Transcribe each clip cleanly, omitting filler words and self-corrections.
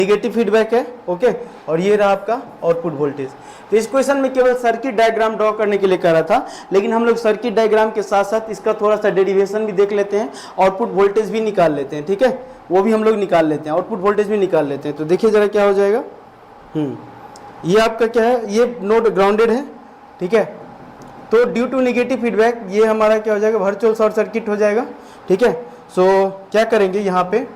Negative feedback है, okay. और ये रहा आपका आउटपुट वोल्टेज। तो इस क्वेश्चन में केवल सर्किट डायग्राम ड्रॉ करने के लिए कह रहा था, लेकिन हम लोग सर्किट डायग्राम के साथ साथ इसका थोड़ा सा डेरिवेशन भी देख लेते हैं, आउटपुट वोल्टेज भी निकाल लेते हैं, ठीक है, वो भी हम लोग निकाल लेते हैं, आउटपुट वोल्टेज भी निकाल लेते हैं। तो देखिए जरा क्या हो जाएगा। ये आपका क्या है, ये नोड ग्राउंडेड है, ठीक है। तो ड्यू टू नेगेटिव फीडबैक ये हमारा क्या हो जाएगा, वर्चुअल शॉर्ट सर्किट हो जाएगा, ठीक है। सो क्या करेंगे, यहाँ पे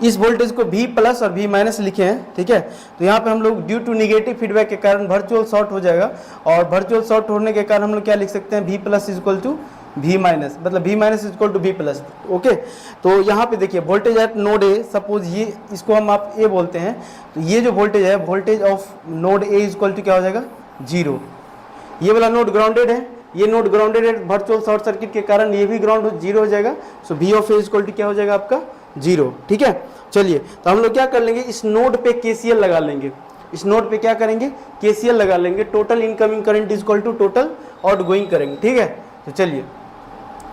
इस वोल्टेज को V प्लस और V माइनस लिखे हैं, ठीक है। तो यहाँ पे हम लोग ड्यू टू नेगेटिव फीडबैक के कारण वर्चुअल शॉर्ट हो जाएगा, और वर्चुअल शॉर्ट होने के कारण हम लोग क्या लिख सकते हैं, V plus is equal to V minus, मतलब V minus is equal to V plus, okay. तो यहाँ पे देखिए voltage at node A, suppose ये इसको हम आप ए बोलते हैं, तो ये जो वोल्टेज है, voltage of node A is equal to क्या हो जाएगा, 0। ये वाला नोड ग्राउंडेड है, ये नोड ग्राउंडेड है, वर्चुअल शॉर्ट सर्किट के कारण ये भी ग्राउंड 0 हो जाएगा। So V of A is equal to क्या हो जाएगा आपका 0, ठीक है। चलिए तो हम लोग क्या कर लेंगे, इस नोड पे KCL लगा लेंगे, इस नोड पे क्या करेंगे, KCL लगा लेंगे। Total incoming current is equal to total outgoing करेंगे, ठीक है। तो चलिए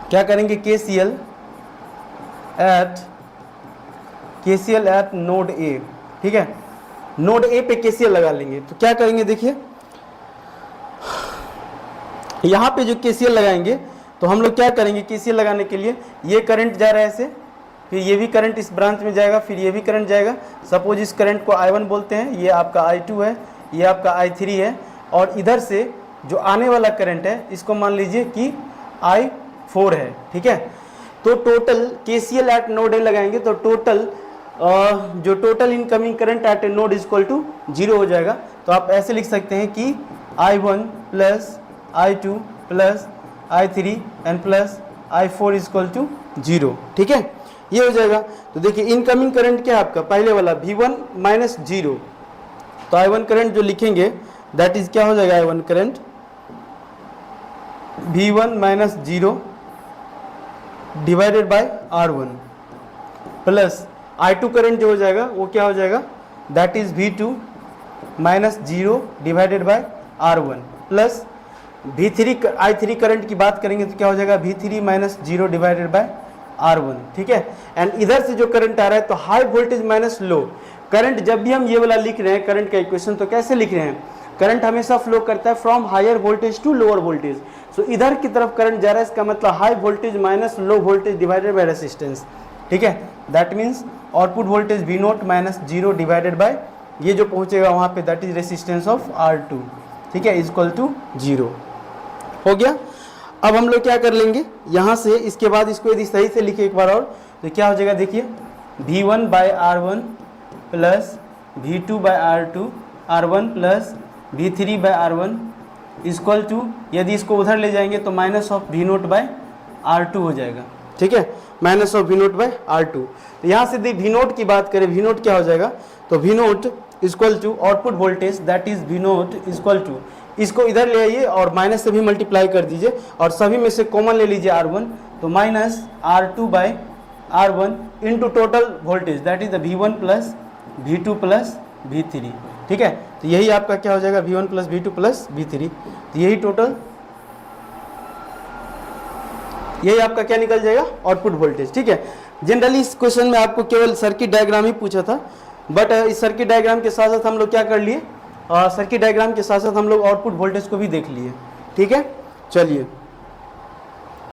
क्या करेंगे, KCL एट नोड ए, ठीक है। नोड ए पे KCL लगा लेंगे। तो क्या करेंगे, देखिए यहाँ पे जो KCL लगाएंगे, तो हम लोग क्या करेंगे, KCL लगाने के लिए ये करंट जा रहा है ऐसे, फिर ये भी करंट इस ब्रांच में जाएगा, फिर ये भी करंट जाएगा। सपोज इस करंट को I1 बोलते हैं, ये आपका I2 है, ये आपका I3 है, और इधर से जो आने वाला करंट है इसको मान लीजिए कि I4 है, ठीक है। तो total KCL at node A लगाएंगे, तो टोटल जो total incoming current at A node is equal to 0 हो जाएगा। तो आप ऐसे लिख सकते हैं कि I1 plus I2 plus I3 and plus I4 is equal to 0, ठीक है, ये हो जाएगा। तो देखिए इनकमिंग करंट क्या है आपका, पहले वाला V1 माइनस 0, तो I1 करंट जो लिखेंगे दैट इज क्या हो जाएगा, I1 current V1 minus 0 divided bye R1 plus I2 current जो हो जाएगा वो क्या हो जाएगा, that is V2 minus 0 divided bye R1 plus V3 I3 current की बात करेंगे तो क्या हो जाएगा, V3 minus 0 divided bye R1, ठीक है। एंड इधर से जो करंट आ रहा है, तो हाई वोल्टेज माइनस लो करंट, जब भी हम ये वाला लिख रहे हैं करंट का इक्वेशन, तो कैसे लिख रहे हैं, करंट हमेशा फ्लो करता है from higher voltage to lower voltage. So इधर की तरफ करंट जा रहा है, इसका मतलब high voltage minus low voltage divided by resistance, ठीक है। That means output voltage V0 minus 0 divided by ये जो पहुंचेगा वहां पे, that is resistance of R2, ठीक है, इज इक्वल टू 0 हो गया। अब हम लोग क्या कर लेंगे, यहाँ से इसके बाद इसको यदि सही से लिखे एक बार और, तो क्या हो जाएगा, देखिए V1 by R1 plus V2 by R2, R1 plus V3 by R1 equal to, यदि इसको उधर ले जाएंगे तो minus of V0 bye R2 हो जाएगा, ठीक है, minus of V0 bye R2। तो यहाँ से यदि V0 की बात करें, V0 क्या हो जाएगा, तो V0 equal to output voltage that is V0 equal to, इसको इधर ले आइए और माइनस से भी मल्टीप्लाई कर दीजिए, और सभी में से कॉमन ले लीजिए R1, तो minus R2 by R1 into total voltage that is the V1 plus V2 plus V3, ठीक है। तो यही आपका क्या हो जाएगा, V1 plus V2 plus V3, तो यही टोटल, यही आपका क्या निकल जाएगा, आउटपुट वोल्टेज, ठीक है। जनरली इस क्वेश्चन में आपको केवल सर्किट डायग्राम ही पूछा था, बट इस सर्किट डायग्राम के साथ साथ हम लोग क्या कर लिए, सर्किट डायग्राम के साथ साथ हम लोग आउटपुट वोल्टेज को भी देख लिए, ठीक है। चलिए